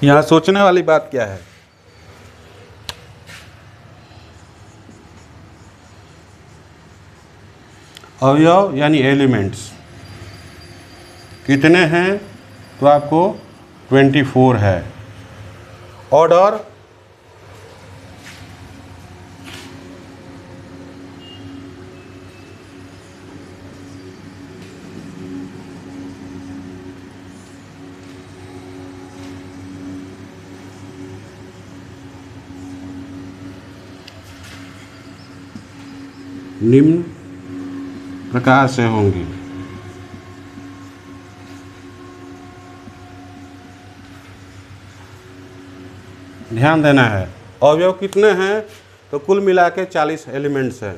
यहाँ सोचने वाली बात क्या है? अवयव यानी एलिमेंट्स कितने हैं? तो आपको 24 है। ऑर्डर निम्न प्रकार से होंगी। ध्यान देना है, अवयव कितने हैं? तो कुल मिला के 40 एलिमेंट्स हैं।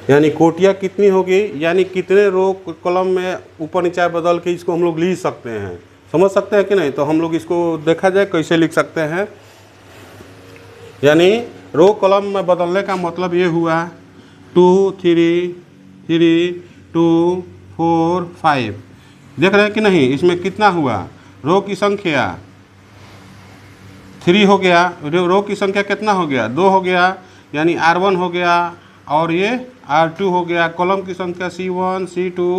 यानी कोटियाँ कितनी होगी, यानी कितने रो कॉलम में ऊपर नीचे बदल के इसको हम लोग लिख सकते हैं। समझ सकते हैं कि नहीं? तो हम लोग इसको देखा जाए कैसे लिख सकते हैं। यानी रो कॉलम में बदलने का मतलब ये हुआ 2 3 3 2 4 5। देख रहे हैं कि नहीं? इसमें कितना हुआ? रो की संख्या 3 हो गया, रो की संख्या कितना हो गया? 2 हो गया, यानी R1 हो गया, और ये R2 हो गया। कॉलम की संख्या C1 C2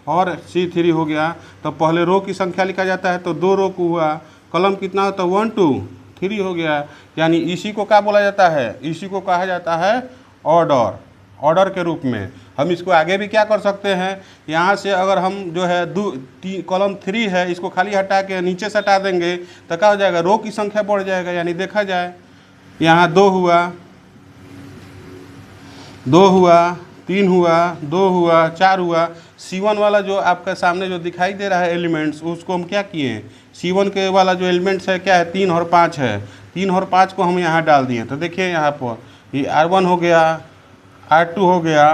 और C3 हो गया। तो पहले रो की संख्या लिखा जाता है, तो 2 रो को हुआ। कॉलम कितना होता है? 1 2 3 हो गया। यानी इसी को क्या बोला जाता है? इसी को कहा जाता है ऑर्डर। ऑर्डर के रूप में हम इसको आगे भी क्या कर सकते हैं? यहाँ से अगर हम जो है कॉलम 3 है, इसको खाली हटा के नीचे से हटा देंगे तो क्या हो जाएगा? रो की संख्या बढ़ जाएगा। यानी देखा जाए यहाँ 2 हुआ, 2 हुआ, 3 हुआ, 2 हुआ, 4 हुआ। C1 वाला जो आपका सामने जो दिखाई दे रहा है एलिमेंट्स, उसको हम क्या किए? C1 के वाला जो एलिमेंट्स है क्या है? 3 और 5 है। 3 और 5 को हम यहाँ डाल दिए। तो देखिए यहाँ पर ये R1 हो गया, R2 हो गया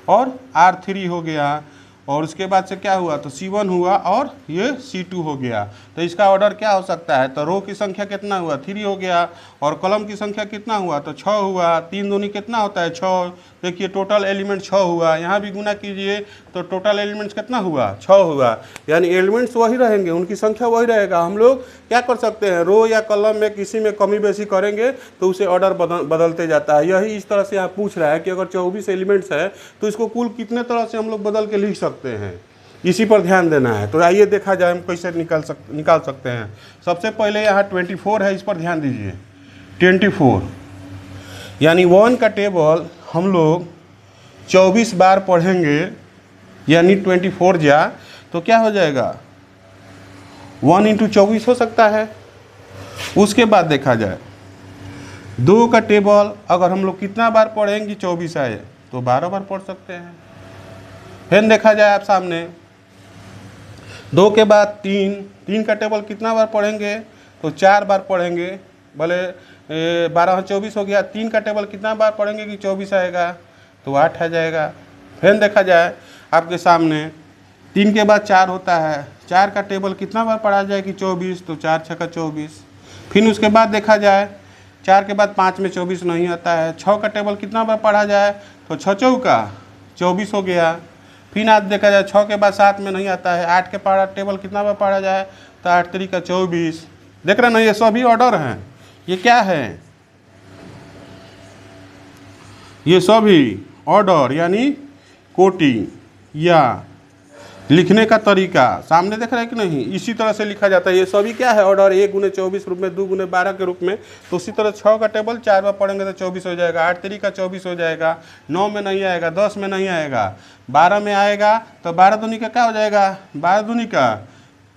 और R3 हो गया, और उसके बाद से क्या हुआ? तो C1 हुआ और ये C2 हो गया। तो इसका ऑर्डर क्या हो सकता है? तो रो की संख्या कितना हुआ? 3 हो गया, और कॉलम की संख्या कितना हुआ? तो 6 हुआ। 3 दूनी कितना होता है? 6। देखिए टोटल एलिमेंट 6 हुआ। यहाँ भी गुना कीजिए तो टोटल एलिमेंट्स कितना हुआ? 6 हुआ। यानी एलिमेंट्स वही रहेंगे, उनकी संख्या वही रहेगा। हम लोग क्या कर सकते हैं? रो या कॉलम में किसी में कमी बेसी करेंगे तो उसे ऑर्डर बदलते जाता है। यही इस तरह से यहाँ पूछ रहा है कि अगर 24 एलिमेंट्स है तो इसको कुल कितने तरह से हम लोग बदल के लिख सकते हैं, इसी पर ध्यान देना है। तो आइए देखा जाए हम कैसे निकाल सकते हैं। सबसे पहले यहाँ 24 है, इस पर ध्यान दीजिए। 24 यानी 1 का टेबल हम लोग 24 बार पढ़ेंगे, यानी 24 जा तो क्या हो जाएगा? 1 × 24 हो सकता है। उसके बाद देखा जाए 2 का टेबल अगर हम लोग कितना बार पढ़ेंगे 24 आए तो 12 बार पढ़ सकते हैं। फिर देखा जाए आप सामने 2 के बाद 3 का टेबल कितना बार पढ़ेंगे? तो 4 बार पढ़ेंगे। भले 12 24 हो गया। 3 का टेबल कितना बार पढ़ेंगे कि 24 आएगा? तो 8 आ जाएगा। फिर देखा जाए आपके सामने 3 के बाद 4 होता है। 4 का टेबल कितना बार पढ़ा जाए कि 24? तो 4 छक्का 24। फिर उसके बाद देखा जाए 4 के बाद 5 में 24 नहीं आता है। 6 का टेबल कितना बार पढ़ा जाए? तो 6 चौका 24 हो गया। फिर आज देखा जाए 6 के बाद 7 में नहीं आता है। 8 के टेबल कितना बार पढ़ा जाए? तो 8 3 24। देख रहे ना, ये सभी ऑर्डर हैं। ये क्या है? ये सभी ऑर्डर यानी कोटि या लिखने का तरीका सामने देख रहे हैं कि नहीं? इसी तरह से लिखा जाता है। ये सभी क्या है? ऑर्डर 1 × 24 रूप में, 2 × 12 के रूप में। तो उसी तरह 6 का टेबल 4 बार पढ़ेंगे तो 24 हो जाएगा। 8 3 24 हो जाएगा। 9 में नहीं आएगा, 10 में नहीं आएगा, 12 में आएगा। तो 12 दूनी का क्या हो जाएगा? 12 दूनी का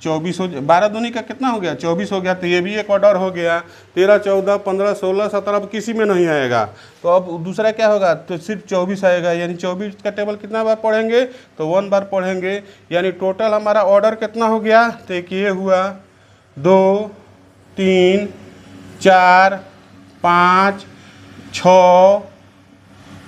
24 हो। 12 दूनी का कितना हो गया? 24 हो गया। तो ये भी एक ऑर्डर हो गया। 13 14 15 16 17 अब किसी में नहीं आएगा। तो अब दूसरा क्या होगा? तो सिर्फ 24 आएगा। यानी 24 का टेबल कितना बार पढ़ेंगे? तो 1 बार पढ़ेंगे। यानी टोटल हमारा ऑर्डर कितना हो गया? तो एक ये हुआ, 2 3 4 5 6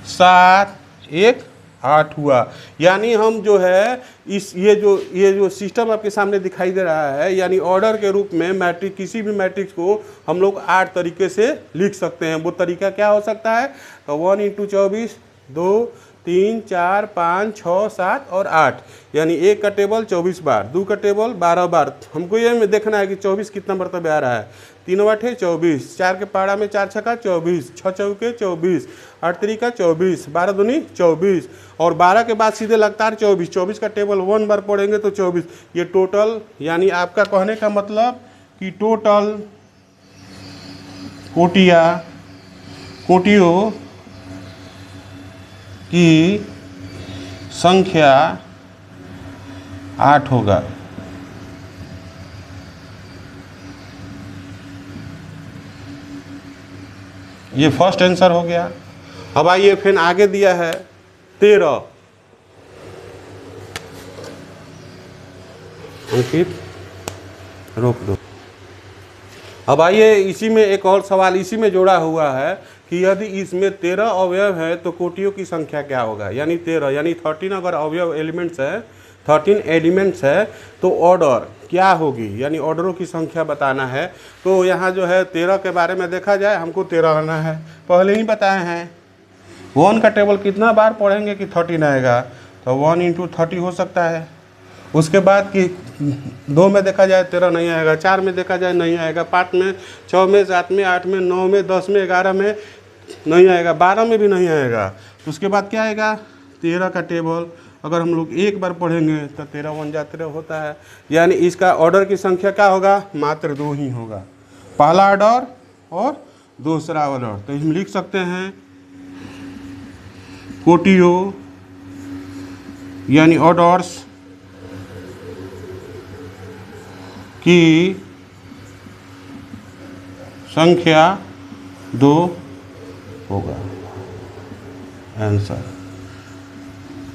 7 1 8 हुआ। यानी हम जो है ये जो सिस्टम आपके सामने दिखाई दे रहा है, यानी ऑर्डर के रूप में मैट्रिक्स, किसी भी मैट्रिक्स को हम लोग 8 तरीके से लिख सकते हैं। वो तरीका क्या हो सकता है? तो 1 × 24, 2 3 4 5 6 7 और 8, यानी 1 का टेबल 24 बार, 2 का टेबल 12 बार। हमको ये देखना है कि 24 कितना मरतबे आ रहा है। 3 8 24, 4 के पारा में 4 छक्का 24, 6 चौके 24, 8 तरीका 24, 12 दूनी 24, और 12 के बाद सीधे लगातार 24, 24 का टेबल 1 बार पढ़ेंगे तो 24। ये टोटल, यानी आपका कहने का मतलब कि टोटल कोटियों की संख्या 8 होगा। ये फर्स्ट आंसर हो गया। अब आइए फिर आगे दिया है 13। अंकित रोक दो। अब आइए इसी में एक और सवाल इसी में जोड़ा हुआ है कि यदि इसमें 13 अवयव है तो कोटियों की संख्या क्या होगा। यानी 13 यानी 13 अगर अवयव एलिमेंट्स है, 13 एलिमेंट्स है तो ऑर्डर क्या होगी, यानी ऑर्डरों की संख्या बताना है। तो यहाँ जो है 13 के बारे में देखा जाए, हमको 13 आना है, पहले ही बताए हैं। 1 का टेबल कितना बार पढ़ेंगे कि 13 आएगा, तो 1 × 30 हो सकता है। उसके बाद कि 2 में देखा जाए 13 नहीं आएगा, 4 में देखा जाए नहीं आएगा, 5 में, 6 में, 7 में, 8 में, 9 में, 10 में, 11 में नहीं आएगा, 12 में भी नहीं आएगा। तो उसके बाद क्या आएगा, 13 का टेबल अगर हम लोग एक बार पढ़ेंगे तो 13 1 जा 13 होता है। यानी इसका ऑर्डर की संख्या क्या होगा, मात्र 2 ही होगा, पहला ऑर्डर और दूसरा ऑर्डर। तो हम लिख सकते हैं कोटियों यानी ऑर्डर्स की संख्या 2 होगा आंसर।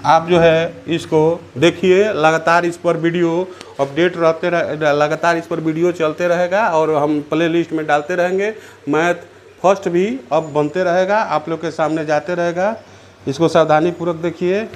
आप जो है इसको देखिए, लगातार इस पर वीडियो अपडेट रहते लगातार इस पर वीडियो चलते रहेगा और हम प्ले लिस्ट में डालते रहेंगे। मैथ फर्स्ट भी अब बनते रहेगा, आप लोग के सामने जाते रहेगा। इसको सावधानीपूर्वक देखिए।